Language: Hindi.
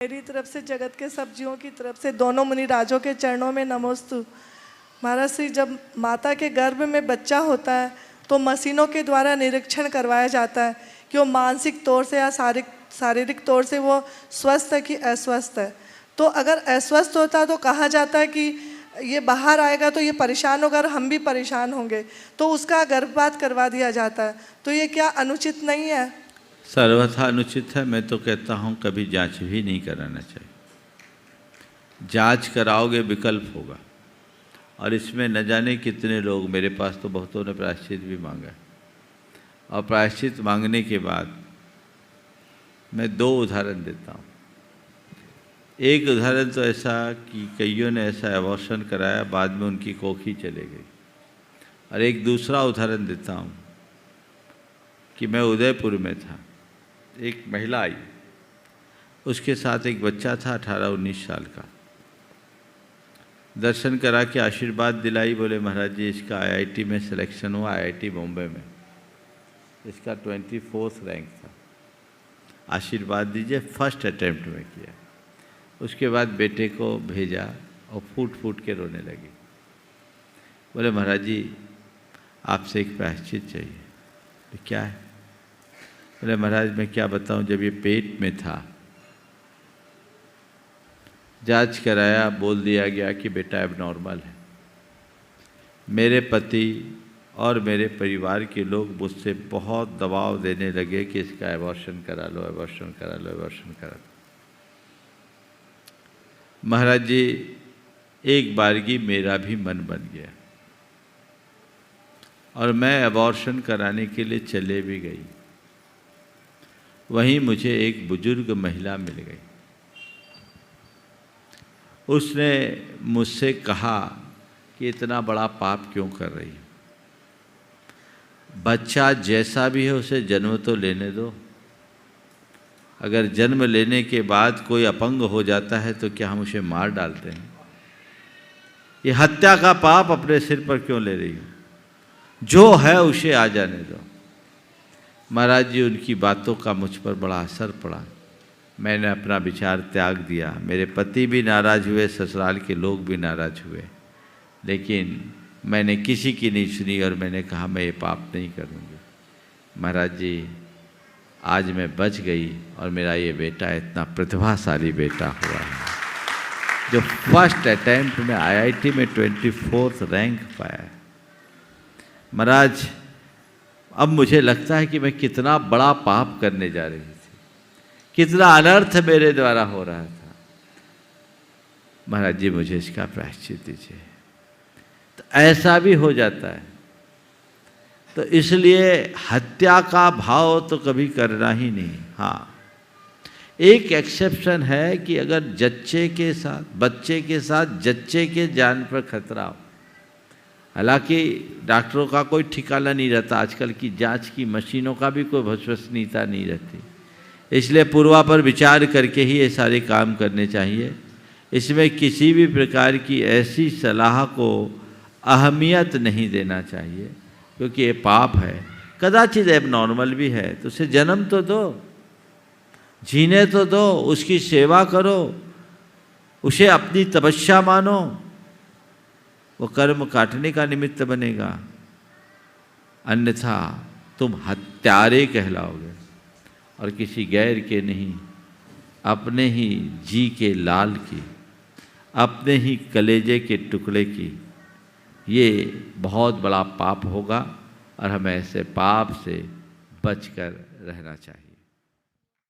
मेरी तरफ से, जगत के सब जीवों की तरफ से, दोनों मुनि राजों के चरणों में नमोस्तु। महाराज श्री, जब माता के गर्भ में बच्चा होता है तो मशीनों के द्वारा निरीक्षण करवाया जाता है कि वो मानसिक तौर से या शारीरिक तौर से वो स्वस्थ है कि अस्वस्थ है। तो अगर अस्वस्थ होता है तो कहा जाता है कि ये बाहर आएगा तो ये परेशान होगा और हम भी परेशान होंगे, तो उसका गर्भपात करवा दिया जाता है। तो ये क्या अनुचित नहीं है? सर्वथा अनुचित है। मैं तो कहता हूँ कभी जांच भी नहीं कराना चाहिए। जांच कराओगे विकल्प होगा। और इसमें न जाने कितने लोग, मेरे पास तो बहुतों ने प्रायश्चित भी मांगा है, और प्रायश्चित मांगने के बाद मैं दो उदाहरण देता हूँ। एक उदाहरण तो ऐसा कि कईयों ने ऐसा अबॉर्शन कराया, बाद में उनकी कोखी चले गई। और एक दूसरा उदाहरण देता हूँ कि मैं उदयपुर में था, एक महिला आई, उसके साथ एक बच्चा था 18-19 साल का। दर्शन करा के आशीर्वाद दिलाई, बोले महाराज जी इसका आईआईटी में सिलेक्शन हुआ, आईआईटी बॉम्बे में, इसका 24th रैंक था, आशीर्वाद दीजिए। फर्स्ट अटेम्प्ट में किया। उसके बाद बेटे को भेजा और फूट फूट के रोने लगी। बोले महाराज जी आपसे एक प्रायश्चित चाहिए। तो क्या है? बोले महाराज मैं क्या बताऊं, जब ये पेट में था जांच कराया, बोल दिया गया कि बेटा एबनॉर्मल है। मेरे पति और मेरे परिवार के लोग मुझसे बहुत दबाव देने लगे कि इसका एबॉर्शन करा लो, एबॉर्शन करा लो, एबॉर्शन करा लो। महाराज जी एक बारगी मेरा भी मन बन गया और मैं एबॉर्शन कराने के लिए चले भी गई। वहीं मुझे एक बुजुर्ग महिला मिल गई। उसने मुझसे कहा कि इतना बड़ा पाप क्यों कर रही हो? बच्चा जैसा भी है उसे जन्म तो लेने दो। अगर जन्म लेने के बाद कोई अपंग हो जाता है तो क्या हम उसे मार डालते हैं? ये हत्या का पाप अपने सिर पर क्यों ले रही हो? जो है उसे आ जाने दो। महाराज जी उनकी बातों का मुझ पर बड़ा असर पड़ा। मैंने अपना विचार त्याग दिया। मेरे पति भी नाराज़ हुए, ससुराल के लोग भी नाराज़ हुए, लेकिन मैंने किसी की नहीं सुनी और मैंने कहा मैं ये पाप नहीं करूँगी। महाराज जी आज मैं बच गई और मेरा ये बेटा इतना प्रतिभाशाली बेटा हुआ है जो फर्स्ट अटेम्प्ट में आईआईटी में 24th रैंक पाया है। महाराज अब मुझे लगता है कि मैं कितना बड़ा पाप करने जा रही थी, कितना अनर्थ मेरे द्वारा हो रहा था। महाराज जी मुझे इसका प्रायश्चित दीजिए। तो ऐसा भी हो जाता है। तो इसलिए हत्या का भाव तो कभी करना ही नहीं। हाँ, एक एक्सेप्शन है कि अगर बच्चे के साथ जच्चे के जान पर खतरा हो। हालांकि डॉक्टरों का कोई ठिकाना नहीं रहता, आजकल की जांच की मशीनों का भी कोई विश्वसनीयता नहीं रहती, इसलिए पूर्वापर विचार करके ही ये सारे काम करने चाहिए। इसमें किसी भी प्रकार की ऐसी सलाह को अहमियत नहीं देना चाहिए, क्योंकि ये पाप है। कदाचित एबनॉर्मल भी है तो उसे जन्म तो दो, जीने तो दो, उसकी सेवा करो, उसे अपनी तपस्या मानो, वो कर्म काटने का निमित्त बनेगा। अन्यथा तुम हत्यारे कहलाओगे और किसी गैर के नहीं, अपने ही जी के लाल की, अपने ही कलेजे के टुकड़े की। ये बहुत बड़ा पाप होगा और हमें ऐसे पाप से बचकर रहना चाहिए।